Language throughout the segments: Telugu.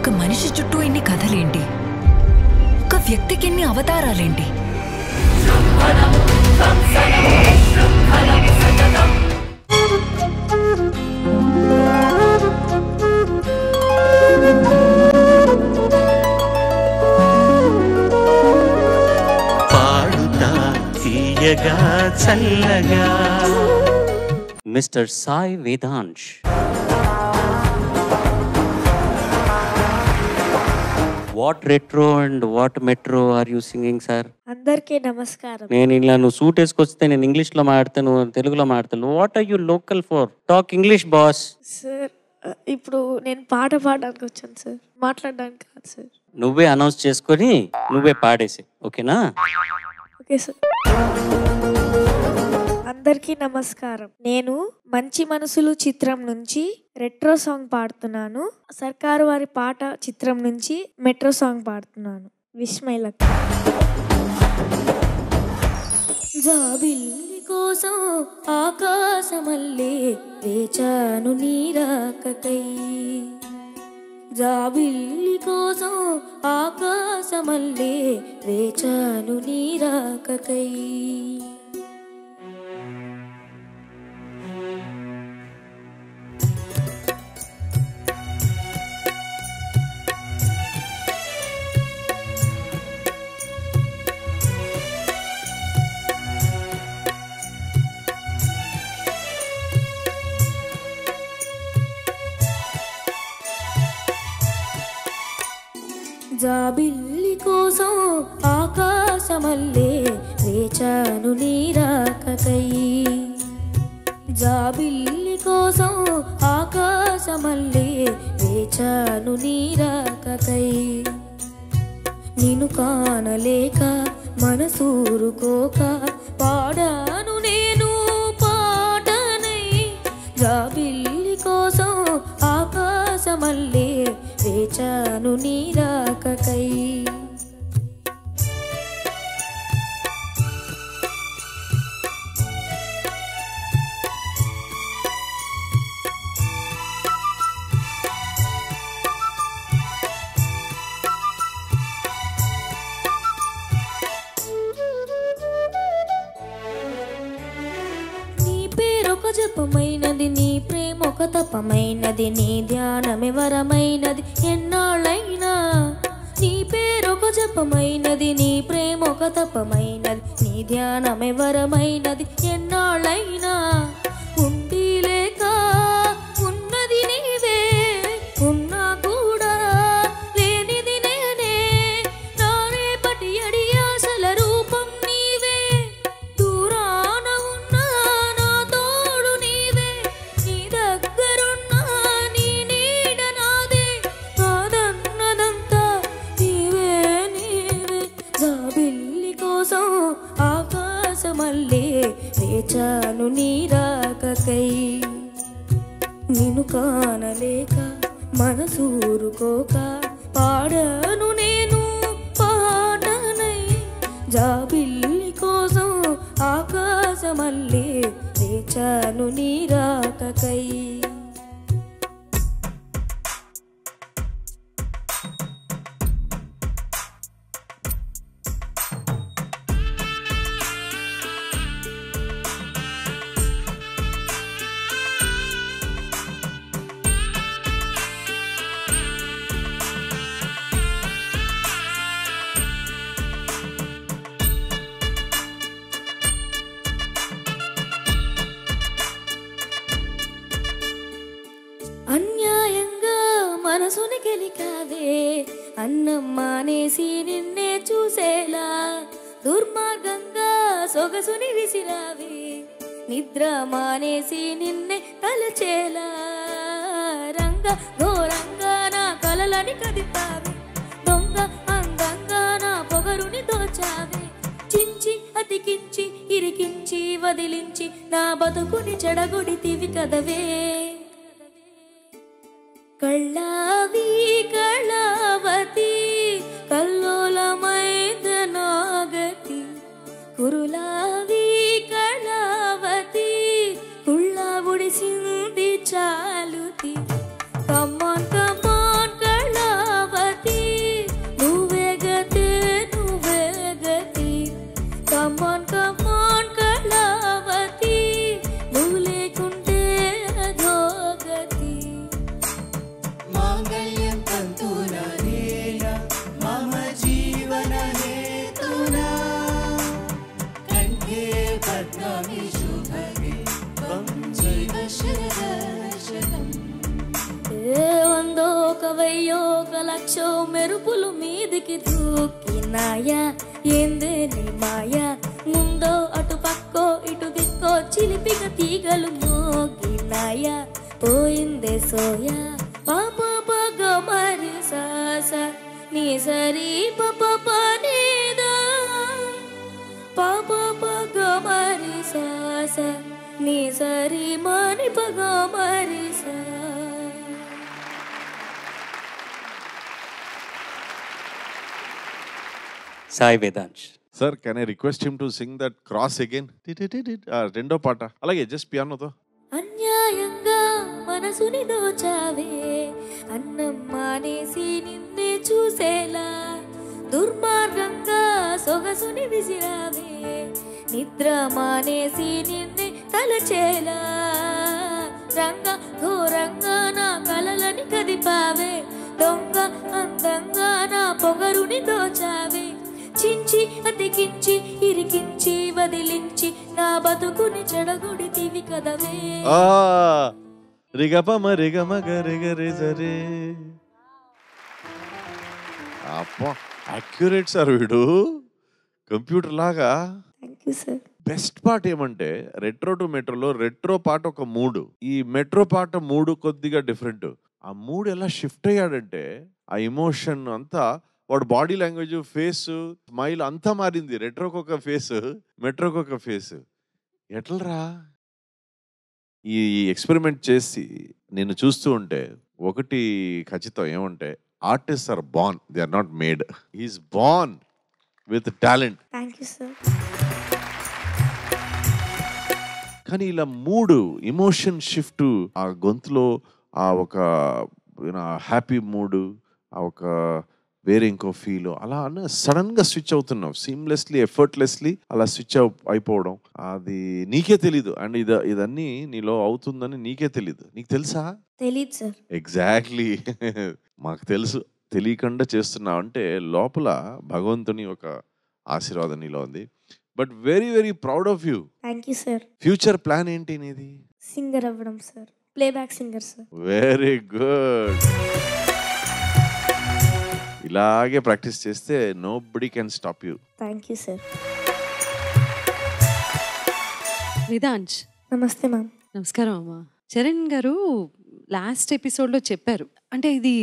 ఒక మనిషి చుట్టూ ఇన్ని కథలేంటి? ఒక వ్యక్తికి ఎన్ని అవతారాలేంటి? పాడుతా తీయగా చల్లగా mister Sai Vedansh. What retro and what metro are you singing sir? అందరికీ నమస్కారం. నేను ఇలా నువ్వు సూట్ వేసుకొస్తే నేను ఇంగ్లీష్లో మాట్లాడతాను, తెలుగులో మాట్లాడతాను. What are you local for? Talk English boss. Sir ఇప్పుడు నేను పాట పాడడానికి వచ్చాను సార్, మాట్లాడడానికి కాదు సార్. నువ్వే అనౌన్స్ చేసుకొని నువ్వే పాడేసి, ఓకేనా? Okay sir. అందరికీ నమస్కారం. నేను మంచి మనసులు చిత్రం నుంచి రెట్రో సాంగ్ పాడుతున్నాను. సర్కారు వారి పాట చిత్రం నుంచి మెట్రో సాంగ్ పాడుతున్నాను. విస్మయలక్. జాబిల్లి కోసం ఆకాశమల్లే వేచాను నీరాకకై. జాబిల్లి కోసం ఆకాశమల్లే వేచాను నీరాకకై. జాబిల్లి కోసం ఆకాశమల్లే వేచాను నీరాకకై. జాబిల్లి కోసం ఆకాశమల్లే వేచాను నీరాకకై. నిన్ను కానలేక మనసూరుకోక పాడాను నేను పాటనై. జాబిల్లి కోసం ఆకాశమల్లే వేచాను నీరాకకై. నీ పేరొక జపమైనది, నీ ప్రేమ ఒక తపమైనది, నీ ధ్యానమే వరమైనది ఎన్నాళ్ళైనా. నీ పేరొక జపమైనది, నీ ప్రేమ ఒక తపమైనది, నీ ధ్యానమే వరమైనది ఎన్నాళ్ళైనా. ఉండి లేక ఉన్నది నీవే, ఉన్నా కూడా లేనిది నేనే. నా రేపటి అడి ఆశల రూపం నీవే. దూరాన ఉన్నా నా తోడు నీవే, నీ దగ్గరున్నా నీ నీడ నాదే. నాదన్నదంతా నీవే నీవే. జాబిల్లి కోసం ఆకాశమల్లే వేచాను నీరాకకై. నిన్ను కానలేక మనసూరుకోక పాడాను నేను పాటనై. జాబిల్లి కోసం ఆకాశమల్లే వేచాను నీరాకకై. అన్యాయంగా మనసుని గెలికావే, అన్నం మానేసి నిన్నే చూసేలా. దుర్మార్గంగా సొగసుని విసిరావే, నిద్ర మానేసి నిన్నే తలచేలా. రంగ ఘోరంగా నా కలలని కదిపావే, దొంగ అందంగా నా పొగరుని దోచావే. చించి అతికించి ఇరికించి వదిలించి నా బతుకుని చెడగొడితివి కదవే. కళ్ళావి కళావతి కల్లోలమైద నాగతి. కురులావి కళావతి కుళ్ళ ఉడిసింది చాలుతి. Come on come on Kalavathi. వెయ్యో ఒక లక్షో మెరుపులు మీదికి దూకినాయా ఏందే నీ మాయా ముందో అటు పక్కో ఇటు దిక్కో చిలిపిక తీగలు మోగినాయా పోయిందే సోయా పాప పగ మరి సాస నీ సరి పప పనేదా పాప పగ మరి సాస నీ సరి మని పగ మరి సా. Sai Vedansh. Sir, can I request him to sing that cross again? రెండో పాట అలాగే జస్ట్ పియానోతో. అన్యాయంగా మనసుని దోచావే అన్నం మానేసి నిన్నే చూసేలా దుర్మార్గంగా సొగసుని విసిరావే నిద్ర మానేసి నిన్నే తలచేలా రంగ ఘోరంగా నా కలలని కదిపావే దొంగ అందంగా నా పొగరుని దోచావే చించి అతికించి ఇరికించి వదిలించి నా బతుకుని చెడగొడితివి కదవే. రిగపమ రిగమగ రిగరి సరే. అబ్బా అక్యురేట్ సార్ వీడు కంప్యూటర్ లాగా. Thank you sir. Best part ఏమంటే రెట్రో టు మెట్రోలో రెట్రో పాట ఒక మూడు, ఈ మెట్రో పాట మూడు కొద్దిగా డిఫరెంట్. ఆ మూడు ఎలా షిఫ్ట్ అయ్యాడంటే ఆ ఎమోషన్ అంతా వాడు బాడీ లాంగ్వేజ్ ఫేస్ స్మైల్ అంతా మారింది. రెట్రోకి ఒక ఫేస్, మెట్రోకి ఒక ఫేస్. ఎట్లరా ఈ ఎక్స్పెరిమెంట్ చేసి నేను చూస్తూ ఉంటే ఒకటి ఖచ్చితం ఏమంటే artist are born, they are not made. He's born with talent. Thank you sir. కానీ ఇలా మూడు ఎమోషన్ షిఫ్ట్ ఆ గొంతులో, ఆ ఒక హ్యాపీ మూడు, ఆ ఒక వేరే ఇంకో ఫీల్, అలా సడన్ గా స్విచ్ అవుతున్నావు సీమ్లెస్లీ ఎఫర్ట్లెస్లీ అలా స్విచ్ అయిపోవడం అది నీకే తెలీదు. అండ్ ఇదన్నీ నీలో అవుతుందని నీకే తెలీదు. నీకు తెలుసా? తెలీదు సార్. ఎగ్జాక్ట్లీ. మాకు తెలుసు. తెలియకుండా చేస్తున్నావు అంటే లోపల భగవంతుని ఒక ఆశీర్వాదం నీలో ఉంది. But very very proud of you. Thank you sir. Future plan ఏంటి నీది? సింగర్ అవ్వడం sir, playback singer sir. Very good. ఇలాగే ప్రాక్టీస్ చేస్తే nobody can stop you. Thank you sir. Vedansh. నమస్తే మ్యామ్. నమస్కారం అమ్మా. చరణ్ గారు లాస్ట్ ఎపిసోడ్లో చెప్పారు, అంటే ఇది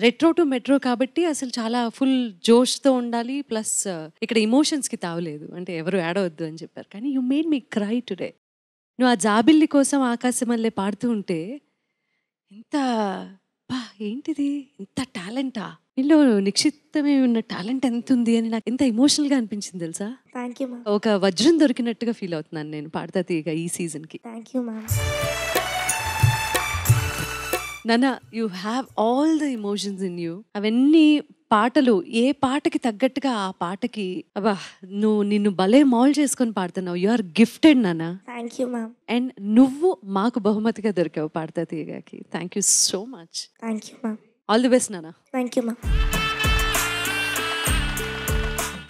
రెట్రో టు మెట్రో కాబట్టి అసలు చాలా ఫుల్ జోష్తో ఉండాలి, ప్లస్ ఇక్కడ ఇమోషన్స్కి తావలేదు, అంటే ఎవరు ఏడవద్దు అని చెప్పారు. కానీ you made me cry today. నువ్వు ఆ జాబిల్లి కోసం ఆకాశమల్లే పాడుతూ ఉంటే ఎంత ఏంటిది, ఎంత టాలెంటా నీలో నిక్షిప్తమే ఉన్న టాలెంట్ ఎంత ఉంది అని నాకు ఎంత ఎమోషనల్గా అనిపించింది తెలుసా. Thank you ma'am. ఒక వజ్రం దొరికినట్టుగా ఫీల్ అవుతున్నాను నేను పాడతా తీయగా ఈ సీజన్కి. Thank you ma'am. నానా, you have all the emotions in you. అవన్నీ పాటలు ఏ పాటకి తగ్గట్టుగా ఆ పాటకి అబ్బా నిన్ను భలే మౌల్డ్ చేసుకొని పాడుతున్నావు. యు ఆర్ గిఫ్టెడ్ నానా. Thank you ma'am. అండ్ నువ్వు మాకు బహుమతిగా దొరికావు పాడతా తీయగాకి. Thank you so much. Thank you ma'am. All the best నానా. Thank you ma'am.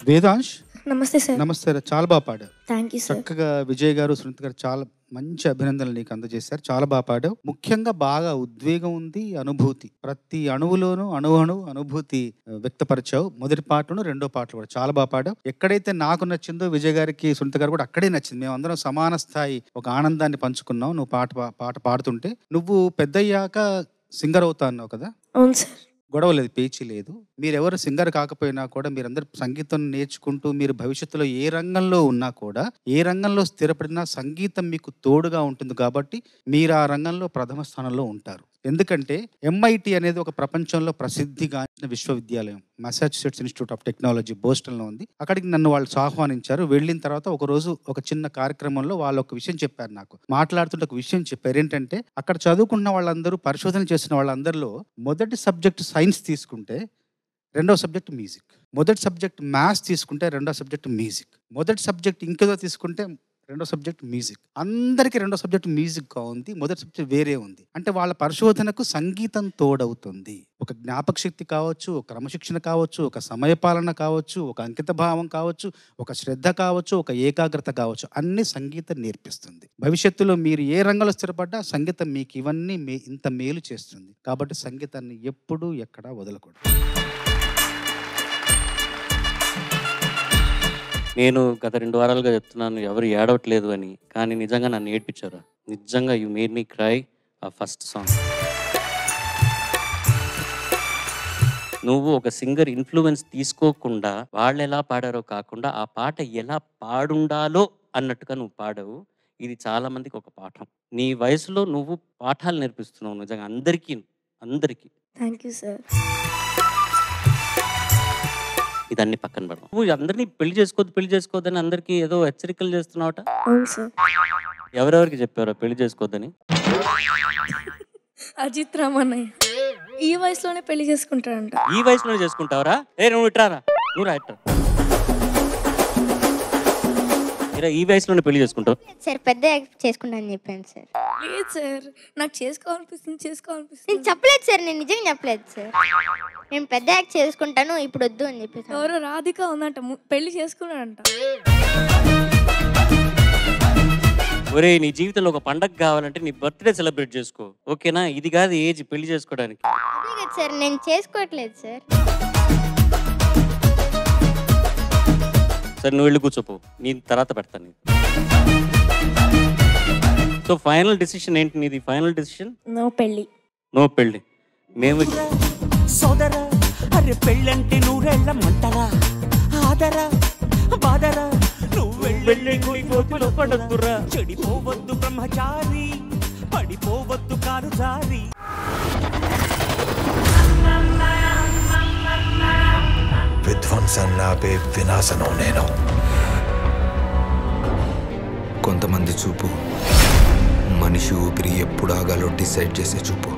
వేదాంశ్. నమస్తే సార్. నమస్తే. చాలా బాగా పాడావు. Thank you sir. చక్కగా విజయ్ గారు, సునీత గారు చాలా మంచి అభినందనలు నీకు అందజేశారు. చాలా బాగా పాడావు. ముఖ్యంగా బాగా ఉద్వేగం ఉంది, అనుభూతి ప్రతి అణువులోనూ అనుభూతి వ్యక్తపరిచావు. మొదటి పాటను రెండో పాటలు కూడా చాలా బాగా పాడావు. ఎక్కడైతే నాకు నచ్చిందో విజయ్ గారికి, సునీత గారు కూడా అక్కడే నచ్చింది. మేము అందరం సమాన స్థాయి ఒక ఆనందాన్ని పంచుకున్నాం. నువ్వు పాట పాడుతుంటే నువ్వు పెద్దయ్యాక సింగర్ అవుతా అన్నావు కదా. అవును సార్. గొడవ లేదు, పేచీ లేదు. మీరెవరు సింగర్ కాకపోయినా కూడా మీరందరూ సంగీతం నేర్చుకుంటూ మీరు భవిష్యత్తులో ఏ రంగంలో ఉన్నా కూడా, ఏ రంగంలో స్థిరపడినా సంగీతం మీకు తోడుగా ఉంటుంది కాబట్టి మీరు ఆ రంగంలో ప్రథమ స్థానంలో ఉంటారు. ఎందుకంటే MIT అనేది ఒక ప్రపంచంలో ప్రసిద్ధిగాంచిన విశ్వవిద్యాలయం. మసాచ్యుసెట్స్ ఇన్స్టిట్యూట్ ఆఫ్ టెక్నాలజీ బోస్టన్లో ఉంది. అక్కడికి నన్ను వాళ్ళు ఆహ్వానించారు. వెళ్ళిన తర్వాత ఒక రోజు ఒక చిన్న కార్యక్రమంలో వాళ్ళు ఒక విషయం చెప్పారు. నాకు మాట్లాడుతుంటే ఒక విషయం చెప్పారు. ఏంటంటే అక్కడ చదువుకున్న వాళ్ళందరూ, పరిశోధన చేసిన వాళ్ళందరిలో మొదటి సబ్జెక్ట్ సైన్స్ తీసుకుంటే రెండవ సబ్జెక్ట్ మ్యూజిక్, మొదటి సబ్జెక్ట్ మ్యాథ్స్ తీసుకుంటే రెండవ సబ్జెక్ట్ మ్యూజిక్, మొదటి సబ్జెక్ట్ ఇంకేదో తీసుకుంటే రెండో సబ్జెక్ట్ మ్యూజిక్. అందరికీ రెండో సబ్జెక్ట్ మ్యూజిక్గా ఉంది, మొదటి సబ్జెక్ట్ వేరే ఉంది. అంటే వాళ్ళ పరిశోధనకు సంగీతం తోడవుతుంది. ఒక జ్ఞాపక శక్తి కావచ్చు, ఒక క్రమశిక్షణ కావచ్చు, ఒక సమయపాలన కావచ్చు, ఒక అంకిత భావం కావచ్చు, ఒక శ్రద్ధ కావచ్చు, ఒక ఏకాగ్రత కావచ్చు, అన్ని సంగీతం నేర్పిస్తుంది. భవిష్యత్తులో మీరు ఏ రంగంలో స్థిరపడ్డా సంగీతం మీకు ఇవన్నీ ఇంత మేలు చేస్తుంది. కాబట్టి సంగీతాన్ని ఎప్పుడూ ఎక్కడా వదలకూడదు. నేను గత 2 వారాలుగా చెప్తున్నాను ఎవరు ఏడవట్లేదు అని, కానీ నిజంగా నన్ను ఏడ్పించారు. నిజంగా యూ మేడ్ మీ క్రై ఆ ఫస్ట్ సాంగ్. నువ్వు ఒక సింగర్ ఇన్ఫ్లుయెన్స్ తీసుకోకుండా వాళ్ళు ఎలా పాడారో కాకుండా ఆ పాట ఎలా పాడుండాలో అన్నట్టుగా నువ్వు పాడావు. ఇది చాలా మందికి ఒక పాఠం. నీ వయసులో నువ్వు పాఠాలు నేర్పిస్తున్నావు నిజంగా అందరికీ. Thank you sir. ఇదన్నీ పక్కన పడవు. నువ్వు అందరినీ పెళ్లి చేసుకోవద్దని అందరికీ ఏదో హెచ్చరికలు చేస్తున్నావట. అవును సార్. ఎవరెవరికి చెప్పారో పెళ్లి చేసుకోవద్దని? అజిత్ రామన్నయ్య ఈ వయసులోనే పెళ్లి చేసుకుంటాడంట. ఈ వయసులోనే చేసుకుంటావరా? నువ్వు ఇట్రారా, నువ్వు రా ఇట్రా. ఈ వయసులోనే పెళ్లి చేసుకుంటావు సార్? పెద్ద చేసుకుంటాను చెప్పాను సార్. లేదు సార్, నాకు చేసుకోవాలనిపిస్తుంది. నేను చెప్పలేదు సార్, నేను నిజంగా చెప్పలేదు సార్. నేను పెద్ద యాక్ట్ చేసుకుంటాను, ఇప్పుడు వద్దు అని చెప్పేసి. ఎవరో రాధిక ఉందంట, పెళ్లి చేసుకున్నాడంట. ఒరే, నీ జీవితంలో ఒక పండగ కావాలంటే నీ బర్త్డే సెలబ్రేట్ చేసుకో, ఓకేనా? ఇది కాదు ఏజ్ పెళ్లి చేసుకోవడానికి. అదే కదా సార్, నేను చేసుకోవట్లేదు సార్. సరే, నువ్వు వెళ్ళి కూర్చోపో, నేను తర్వాత పెడతాను. సో ఫైనల్ డెసిషన్ ఏంటి నీది? ఫైనల్ డెసిషన్ నో పెళ్లి. నో పెళ్లి. మేము సోదర అరే పెళ్ళంటే నూరెళ్ళమంటరా, ఆదరా బాదరా, చెడిపోవద్దు బ్రహ్మచారి, పడిపోవద్దు కారు జారి. విధ్వంసన్నాపే వినాశనం నేను. కొంతమంది చూపు మనిషి ఊపిరి ఎప్పుడు ఆగాలో డిసైడ్ చేసే చూపు.